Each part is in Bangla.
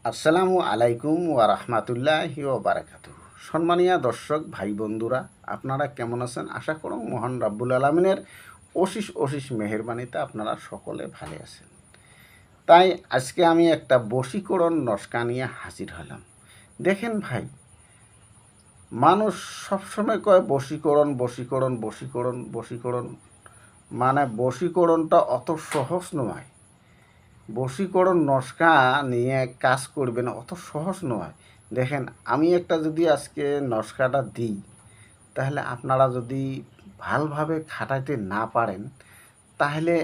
আসসালামু আলাইকুম ওয়া রাহমাতুল্লাহি ওয়া বারাকাতুহু। সম্মানীয় দর্শক ভাই বন্ধুরা, আপনারা কেমন আছেন? আশা করুন মহান রাব্বুল আলামিনের অশেষ অশেষ মেহেরবানিতে আপনারা সকলে ভালো আছেন। তাই আজকে আমি একটা বশীকরণ নস্কা নিয়ে হাজির হলাম। দেখেন ভাই, মানুষ সবসময় কয় বশীকরণ বশীকরণ বশীকরণ বশীকরণ, মানে বশীকরণটা অত সহজ নয়। বশীকরণ নস্কা নিয়ে কাজ করবেন অত সহজ নয়। দেখেন, আমি একটা যদি আজকে নস্কাটা দিই, তাহলে আপনারা যদি ভালোভাবে খাটাইতে না পারেন, তাহলে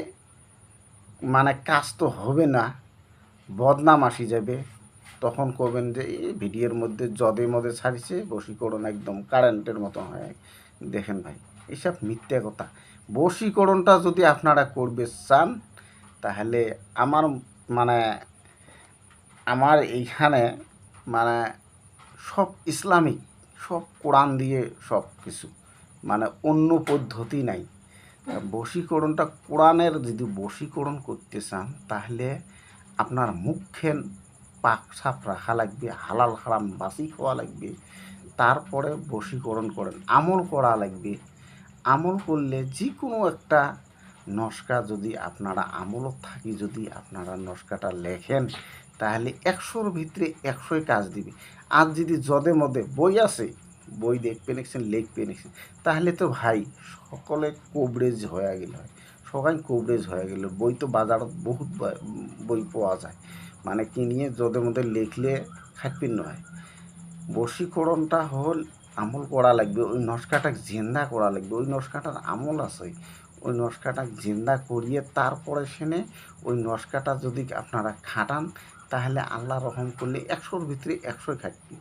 মানে কাজ তো হবে না, বদনাম আসি যাবে। তখন করবেন যে এই ভিডিওর মধ্যে জদে মদে ছাড়িছে, বশীকরণ একদম কারেন্টের মতো হয়। দেখেন ভাই, এসব মিথ্যে কথা। বশীকরণটা যদি আপনারা করবে চান, তাহলে আমার মানে আমার এইখানে মানে সব ইসলামিক, সব কোরআন দিয়ে সব কিছু, মানে অন্য পদ্ধতি নাই। বশীকরণটা কোরআনের যদি বশীকরণ করতে চান, তাহলে আপনার মুখে পাক সাপ রাখা লাগবে, হালাল হারাম বাসি খাওয়া লাগবে, তারপরে বশীকরণ করেন, আমল করা লাগবে। আমল করলে যে কোনো একটা নস্কা যদি আপনারা আমলত থাকি, যদি আপনারা নস্কাটা লেখেন, তাহলে ১০০-র ভিতরে ১০০ই কাজ দিবে। আর যদি জদে মদে বই আছে, বই দেখবে নিচ্ছেন, লিখবে নিচ্ছেন, তাহলে তো ভাই সকলে কভারেজ হয়ে গেল হয়, সবাই কভারেজ হয়ে গেল। বই তো বাজারত বহুত বই পাওয়া যায়, মানে কিনিয়ে জদে মদে লিখলে খাটপিন নয়। বশীকরণটা হল আমল করা লাগবে, ওই নস্কাটাকে জিন্দা করা লাগবে। ওই নস্কাটার আমল আছে, ওই নস্কাটা জিন্দা করিয়ে তারপরে সেনে ওই নস্কাটা যদি আপনারা খাটান, তাহলে আল্লাহ রহম করলে ১০০-র ভিতরে ১০০ই খাটবে।